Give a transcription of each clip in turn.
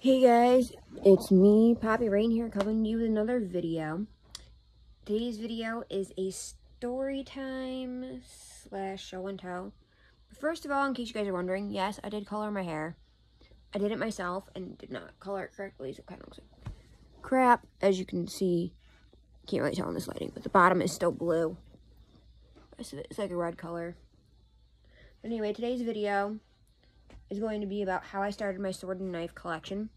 Hey guys, it's me, Poppy Rain here, coming to you with another video. Today's video is a story time / show and tell. First of all, in case you guys are wondering, yes, I did color my hair. I did it myself and did not color it correctly, so it kind of looks like crap. As you can see, can't really tell in this lighting, but the bottom is still blue. The rest of it is like a red color. But anyway, today's video is going to be about how I started my sword and knife collection.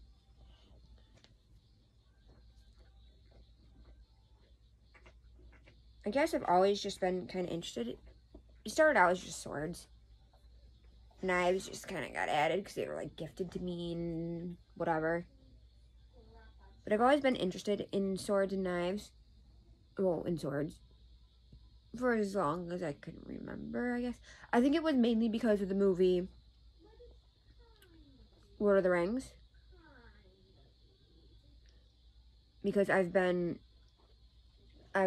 I guess I've always just been kind of interested. It started out as just swords. Knives just kind of got added because they were like gifted to me and whatever. But I've always been interested in swords and knives. Well, in swords. For as long as I couldn't remember, I guess. I think it was mainly because of the movie Lord of the Rings. Because I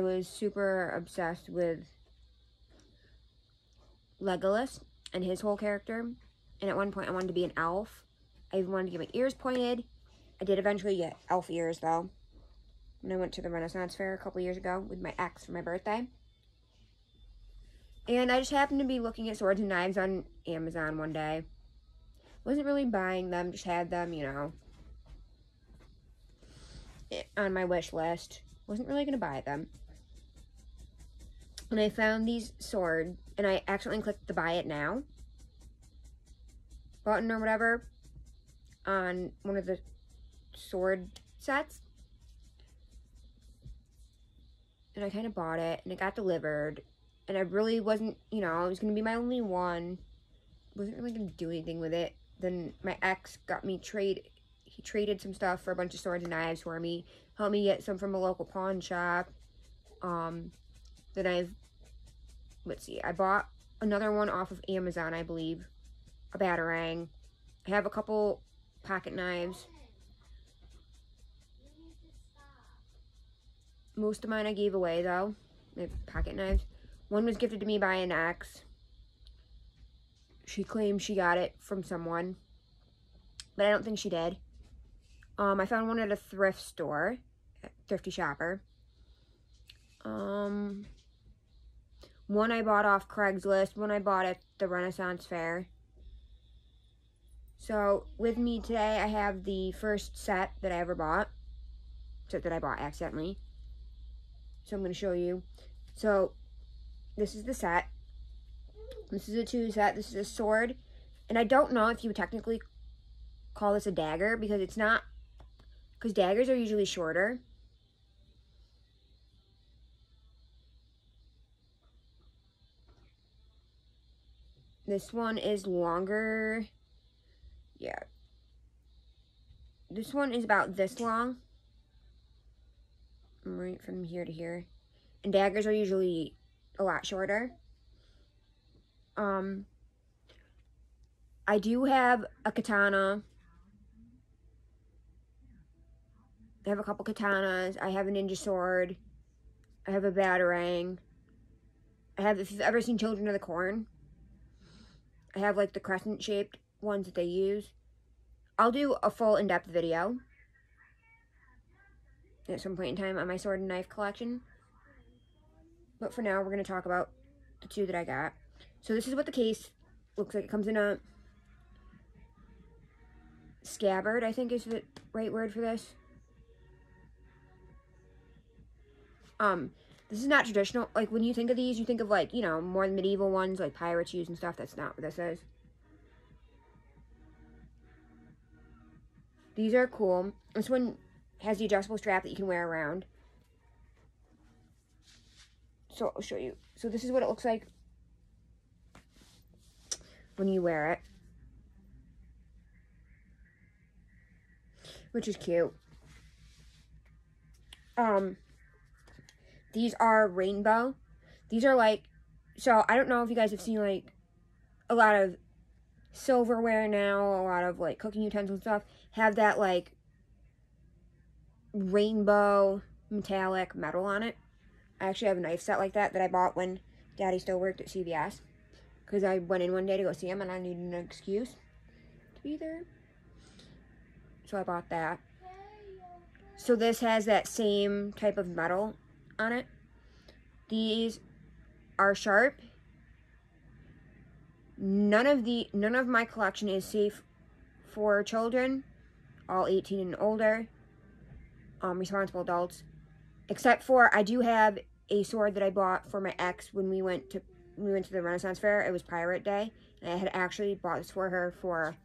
was super obsessed with Legolas and his whole character. And at one point I wanted to be an elf. I even wanted to get my ears pointed. I did eventually get elf ears though. When I went to the Renaissance Fair a couple years ago with my ex for my birthday. And I just happened to be looking at swords and knives on Amazon one day. Wasn't really buying them, just had them, you know, on my wish list. Wasn't really going to buy them. And I found these swords, and I accidentally clicked the buy it now button or whatever on one of the sword sets. And I kind of bought it, and it got delivered. And I really wasn't, you know, it was going to be my only one. Wasn't really going to do anything with it. Then my ex got me he traded some stuff for a bunch of swords and knives for me. Helped me get some from a local pawn shop. Then I bought another one off of Amazon, I believe. A batarang. I have a couple pocket knives. Most of mine I gave away, though. My pocket knives. One was gifted to me by an ex. She claimed she got it from someone. But I don't think she did. I found one at a thrift store. Thrifty Shopper. One I bought off Craigslist. One I bought at the Renaissance Fair. So, with me today, I have the first set that I ever bought. Set that I bought accidentally. So, I'm going to show you. So, this is the set. This is a 2 set. This is a sword. And I don't know if you would technically call this a dagger, because it's not. Because daggers are usually shorter. This one is longer. Yeah. This one is about this long. Right from here to here. And daggers are usually a lot shorter. I do have a katana. I have a couple katanas. I have a ninja sword. I have a batarang. If you've ever seen Children of the Corn, I have like the crescent shaped ones that they use. I'll do a full in-depth video at some point in time on my sword and knife collection. But for now, we're going to talk about the 2 that I got. So this is what the case looks like. It comes in a scabbard, I think is the right word for this. This is not traditional. Like, when you think of these, you think of, like, you know, more medieval ones, like pirates use and stuff. That's not what this is. These are cool. This one has the adjustable strap that you can wear around. So, I'll show you. So, this is what it looks like when you wear it. Which is cute. These are rainbow. These are like, so I don't know if you guys have seen like a lot of silverware now, a lot of like cooking utensils and stuff have that like rainbow metallic metal on it. I actually have a knife set like that I bought when Daddy still worked at CVS. Because I went in one day to go see him and I needed an excuse to be there. So I bought that. So this has that same type of metal on it. These are sharp. None of my collection is safe for children, all 18 and older, responsible adults. Except for, I do have a sword that I bought for my ex when we went to the Renaissance Fair. It was Pirate Day, and I had actually bought this for her for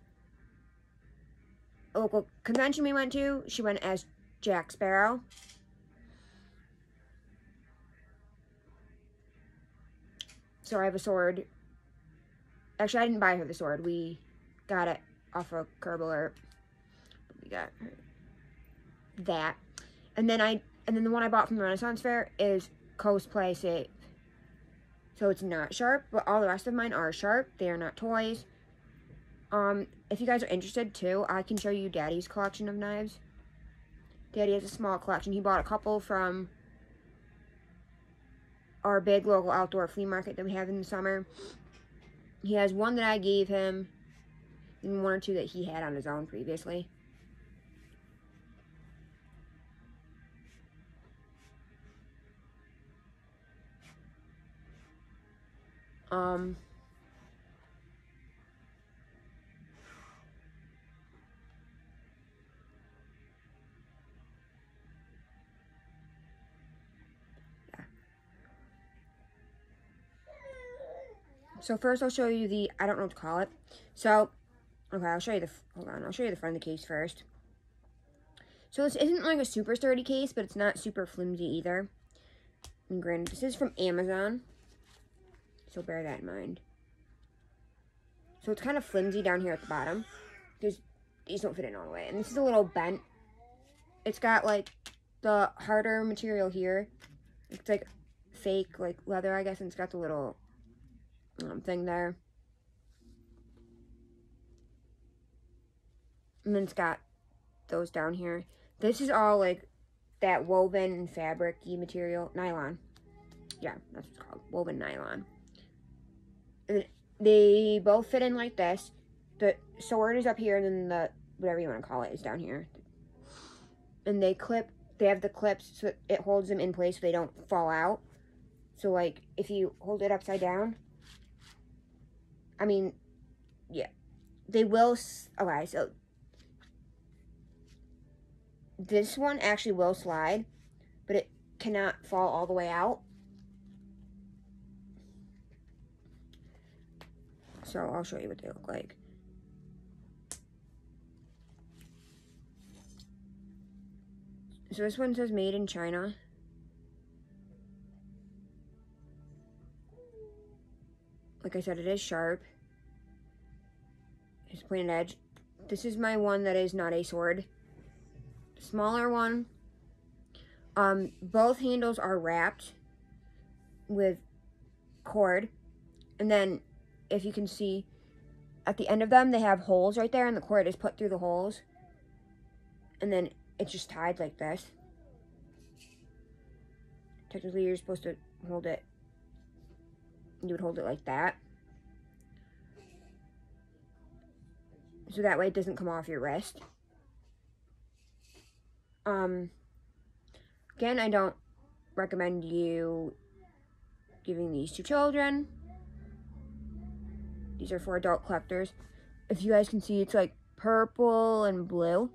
a local convention we went to. She went as Jack Sparrow. So I have a sword. Actually, I didn't buy her the sword. We got it off of Curb Alert. We got her that. And then the one I bought from the Renaissance Fair is cosplay safe. So it's not sharp, but all the rest of mine are sharp. They are not toys. If you guys are interested too, I can show you Daddy's collection of knives. Daddy has a small collection. He bought a couple from our big local outdoor flea market that we have in the summer. He has one that I gave him, and one or two that he had on his own previously. So first I'll show you the, I don't know what to call it. So, okay, I'll show you I'll show you the front of the case first. So this isn't like a super sturdy case, but it's not super flimsy either. And granted, this is from Amazon, so bear that in mind. So it's kind of flimsy down here at the bottom, because these don't fit in all the way. And this is a little bent. It's got like the harder material here. It's like fake, like leather, I guess, and it's got the little thing there. And then it's got those down here. This is all like that woven fabric-y material. Nylon. Yeah, that's what it's called. Woven nylon. And they both fit in like this. The sword is up here, and then the, whatever you want to call it, is down here. And they have the clips so it holds them in place so they don't fall out. So like, if you hold it upside down, I mean, yeah, they will, okay, so this one actually will slide, but it cannot fall all the way out. So I'll show you what they look like. So this one says made in China. Like I said, it is sharp. It's pointed edge. This is my one that is not a sword. The smaller one. Both handles are wrapped with cord. And then, if you can see, at the end of them, they have holes right there, and the cord is put through the holes. And then it's just tied like this. Technically, you're supposed to hold it. You would hold it like that. So that way it doesn't come off your wrist. Again, I don't recommend you giving these to children. These are for adult collectors. If you guys can see, it's like purple and blue.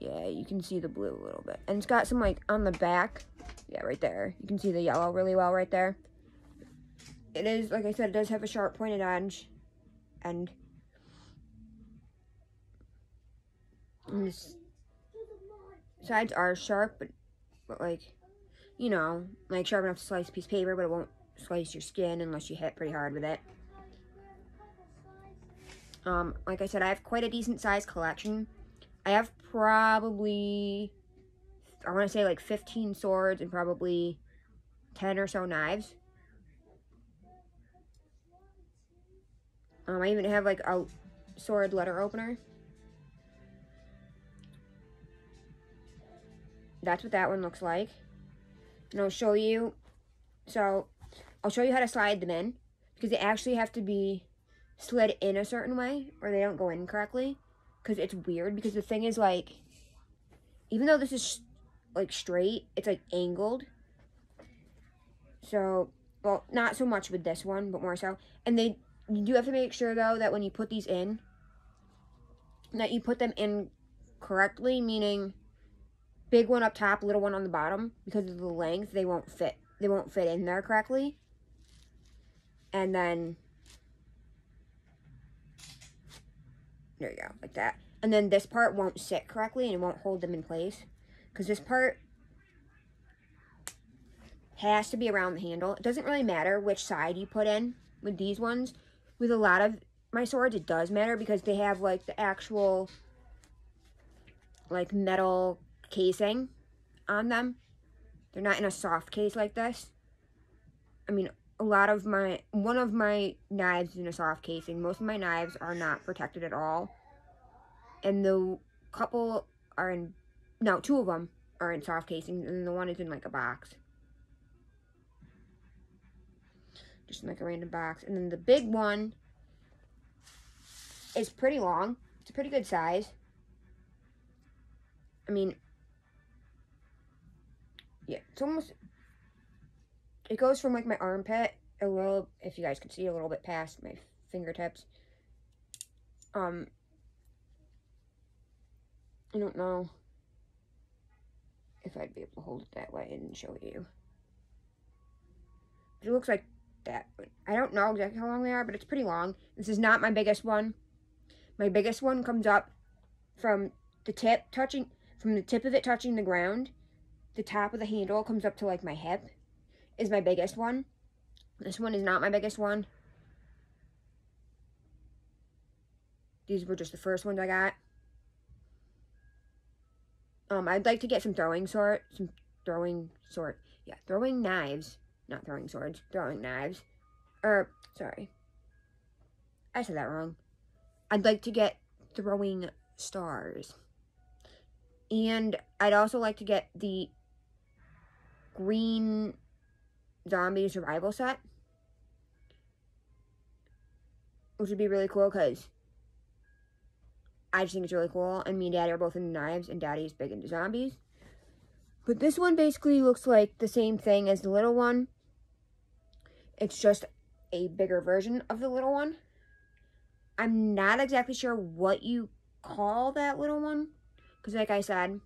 Yeah, you can see the blue a little bit. And it's got some like on the back. Yeah, right there. You can see the yellow really well right there. It is, like I said, it does have a sharp pointed edge. And the sides are sharp, but like, you know, like sharp enough to slice a piece of paper, but it won't slice your skin unless you hit pretty hard with it. Like I said, I have quite a decent size collection. I have probably, I want to say like 15 swords and probably 10 or so knives. I even have like a sword letter opener. That's what that one looks like. And I'll show you, so I'll show you how to slide them in, because they actually have to be slid in a certain way or they don't go in correctly, because it's weird, because the thing is, like, even though this is, like, straight, it's, like, angled. So, well, not so much with this one, but more so. And you do have to make sure, though, that when you put these in, that you put them in correctly, meaning big one up top, little one on the bottom. Because of the length, they won't fit. They won't fit in there correctly. And then, there you go, like that. And then this part won't sit correctly, and it won't hold them in place. Because this part has to be around the handle. It doesn't really matter which side you put in with these ones. With a lot of my swords, it does matter, because they have, like, the actual, like, metal casing on them. They're not in a soft case like this. I mean, one of my knives is in a soft casing. Most of my knives are not protected at all. And the couple are in, no, 2 of them are in soft casing, and the one is in, like, a box. Just in, like, a random box. And then the big one is pretty long. It's a pretty good size. I mean, yeah, it's almost, it goes from, like, my armpit a little, if you guys can see, a little bit past my fingertips. I don't know if I'd be able to hold it that way and show you. It looks like that. I don't know exactly how long they are, but it's pretty long. This is not my biggest one. My biggest one comes up from the tip of it touching the ground. The top of the handle comes up to, like, my hip is my biggest one. This one is not my biggest one. These were just the first ones I got. I'd like to get some throwing knives. Not throwing swords, throwing knives. Sorry. I said that wrong. I'd like to get throwing stars. And I'd also like to get the green zombie survival set, which would be really cool, because I just think it's really cool, and me and Daddy are both into knives, and Daddy's big into zombies. But this one basically looks like the same thing as the little one. It's just a bigger version of the little one. I'm not exactly sure what you call that little one, because like I said,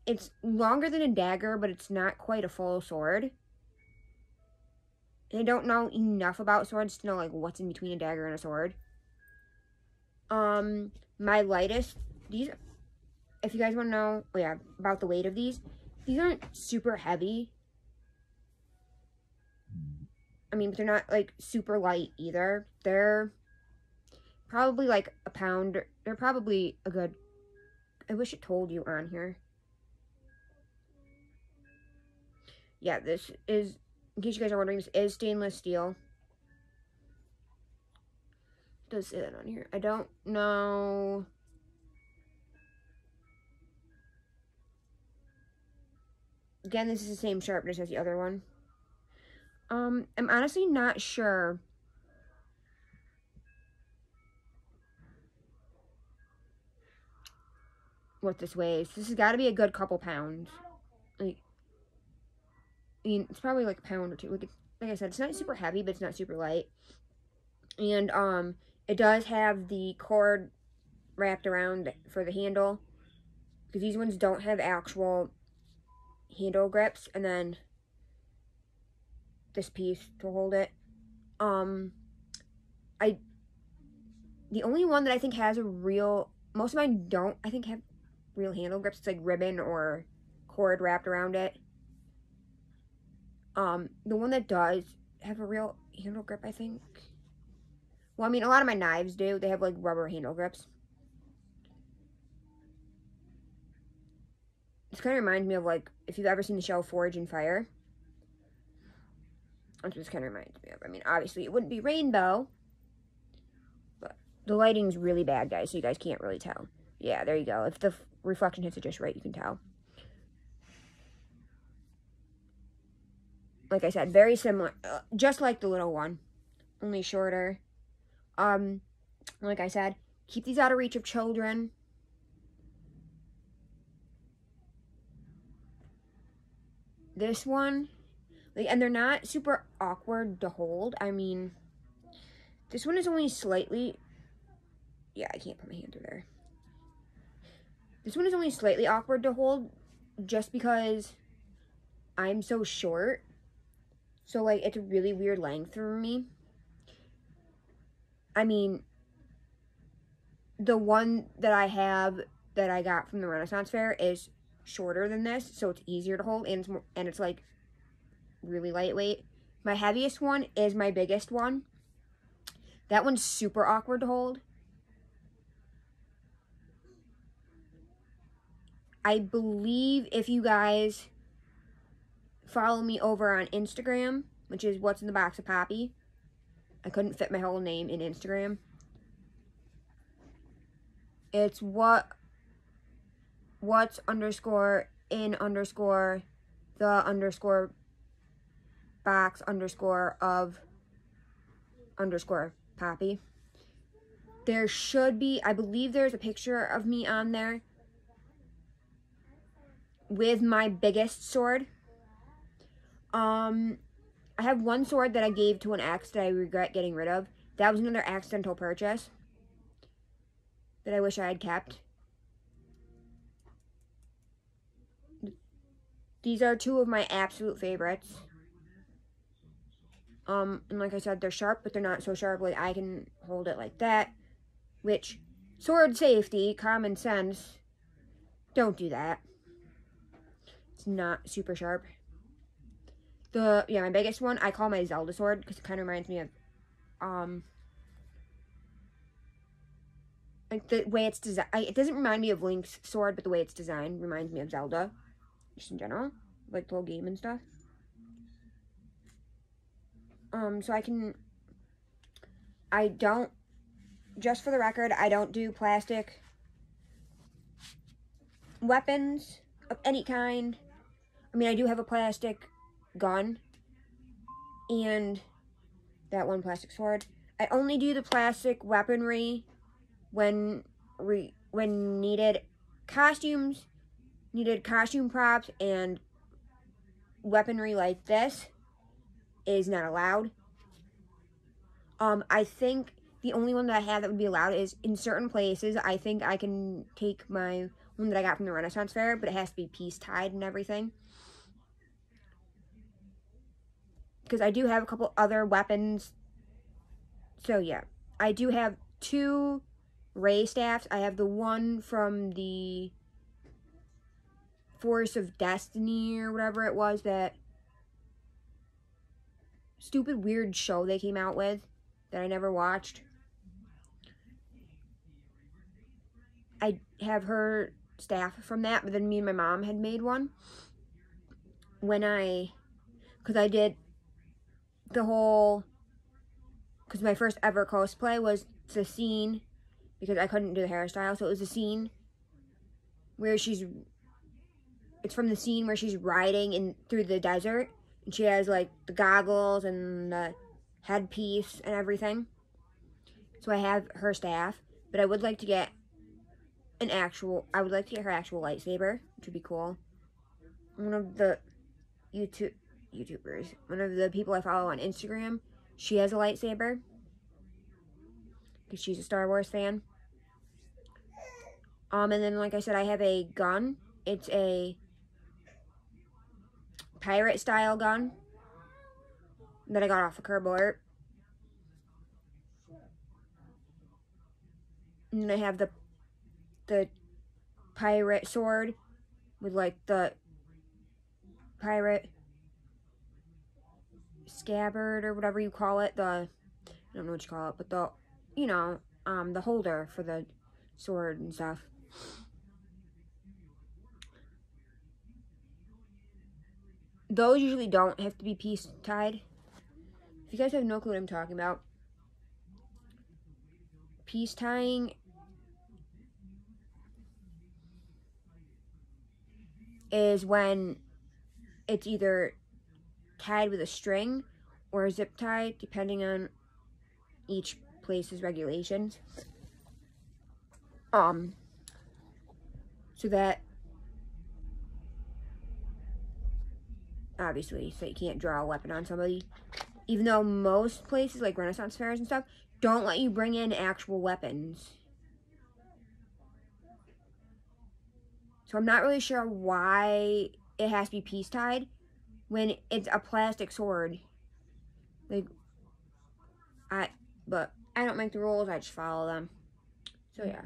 it's longer than a dagger, but it's not quite a full sword. And I don't know enough about swords to know, like, what's in between a dagger and a sword. My lightest, these, if you guys want to know, about the weight of these aren't super heavy. I mean, but they're not, like, super light either. They're probably, like, a pound. They're probably a good, I wish it told you on here. Yeah, this is, in case you guys are wondering, this is stainless steel. It does say that on here. I don't know. Again, this is the same sharpness as the other one. I'm honestly not sure what this weighs. This has got to be a good couple pounds. Like, I mean, it's probably like a pound or two. Like I said, it's not super heavy, but it's not super light. And it does have the cord wrapped around for the handle, because these ones don't have actual handle grips, and then this piece to hold it. The only one that I think has a real, most of mine don't, I think, have real handle grips. It's like ribbon or cord wrapped around it. The one that does have a real handle grip, I think. Well, I mean, a lot of my knives do. They have, like, rubber handle grips. This kind of reminds me of, like, if you've ever seen the show Forge and Fire. That's what this kind of reminds me of. I mean, obviously, it wouldn't be rainbow, but the lighting's really bad, guys, so you guys can't really tell. Yeah, there you go. If the reflection hits it just right, you can tell. Like I said, very similar, just like the little one, only shorter. Like I said, Keep these out of reach of children. This one, like, and they're not super awkward to hold. I mean, this one is only slightly, yeah, I can't put my hand through there. This one is only slightly awkward to hold just because I'm so short. So, like, it's a really weird length for me. I mean, the one that I have that I got from the Renaissance Fair is shorter than this, so it's easier to hold, and it's like really lightweight. My heaviest one is my biggest one. That one's super awkward to hold. I believe if you guys follow me over on Instagram, which is What's in the Box of Poppy. I couldn't fit my whole name in Instagram. It's what's underscore in underscore the underscore box underscore of underscore Poppy. There should be, I believe there's a picture of me on there with my biggest sword. I have one sword that I gave to an ex that I regret getting rid of. That was another accidental purchase that I wish I had kept. These are two of my absolute favorites. And like I said, they're sharp, but they're not so sharp like I can hold it like that. Which, sword safety, common sense, don't do that. It's not super sharp. My biggest one, I call my Zelda sword, because it kind of reminds me of, like, the way it's designed. It doesn't remind me of Link's sword, but the way it's designed reminds me of Zelda, just in general, like the whole game and stuff. So just for the record, I don't do plastic weapons of any kind. I mean, I do have a plastic gun and that one plastic sword. I only do the plastic weaponry when needed costume props, and weaponry like this is not allowed. I think the only one that I have that would be allowed is in certain places. I think I can take my one that I got from the Renaissance Fair, but it has to be piece tied and everything. Because I do have a couple other weapons. So yeah, I do have two Ray staffs. I have the one from the Force of Destiny or whatever it was, that stupid weird show they came out with that I never watched. I have her staff from that, but then me and my mom had made one because I did the whole, because my first ever cosplay was the scene, because I couldn't do the hairstyle, so it was a scene where it's from the scene where she's riding through the desert, and she has like the goggles and the headpiece and everything. So I have her staff, but I would like to get her actual lightsaber, which would be cool. One of the YouTubers, one of the people I follow on Instagram, she has a lightsaber because she's a Star Wars fan. And then, like I said, I have a gun. It's a pirate style gun that I got off of Curb Alert. And then I have the pirate sword with like the pirate scabbard or whatever you call it. I don't know what you call it, but the holder for the sword and stuff. Those usually don't have to be piece tied. If you guys have no clue what I'm talking about, piece tying is when it's either tied with a string or a zip tie, depending on each place's regulations. So that, obviously, so you can't draw a weapon on somebody. Even though most places, like Renaissance fairs and stuff, don't let you bring in actual weapons. So I'm not really sure why it has to be peace tied when it's a plastic sword. Like, but I don't make the rules, I just follow them. So yeah.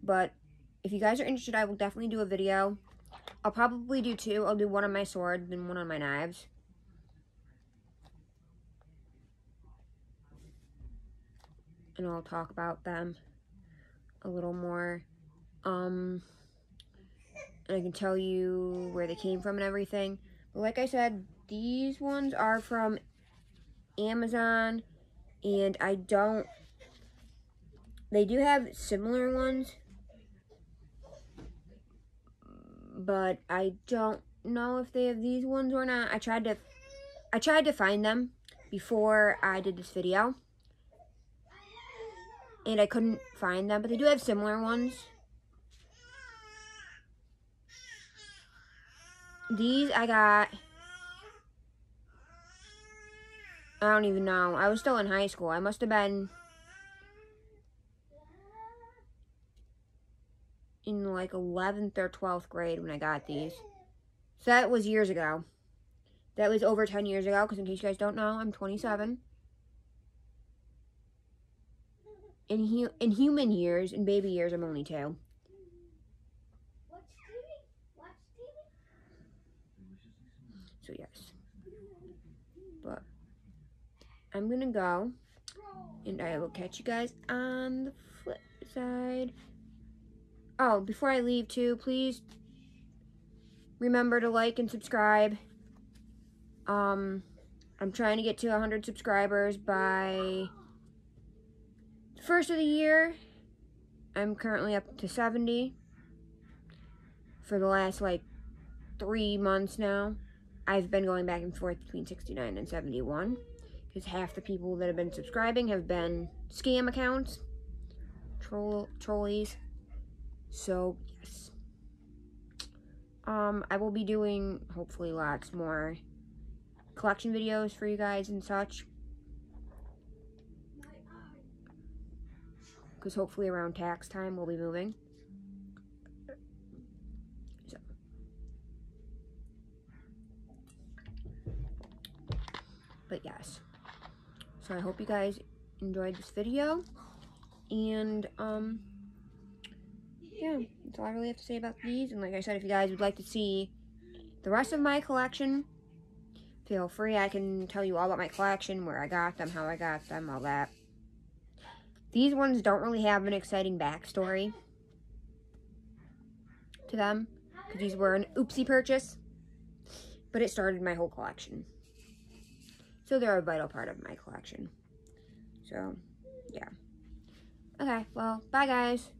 But if you guys are interested, I will definitely do a video. I'll probably do two. I'll do one on my sword and one on my knives. And I'll talk about them a little more. And I can tell you where they came from and everything. But like I said, these ones are from Amazon. And they do have similar ones. But I don't know if they have these ones or not. I tried to find them before I did this video, and I couldn't find them, but they do have similar ones. These I got, I don't even know. I was still in high school. I must have been in like 11th or 12th grade when I got these. So that was years ago. That was over 10 years ago, because in case you guys don't know, I'm 27. In human years, in baby years, I'm only 2. So yes. But I'm gonna go, and I will catch you guys on the flip side. Oh, before I leave too, please remember to like and subscribe. I'm trying to get to 100 subscribers by the first of the year. I'm currently up to 70 for the last like 3 months now. I've been going back and forth between 69 and 71 because half the people that have been subscribing have been scam accounts, trolleys. So yes, I will be doing hopefully lots more collection videos for you guys and such, because hopefully around tax time we'll be moving. So, but yes, so I hope you guys enjoyed this video, and yeah, that's all I really have to say about these. And like I said, if you guys would like to see the rest of my collection, feel free. I can tell you all about my collection, where I got them, how I got them, all that. These ones don't really have an exciting backstory to them, because these were an oopsie purchase, but it started my whole collection. So they're a vital part of my collection. So, yeah. Okay, well, bye guys.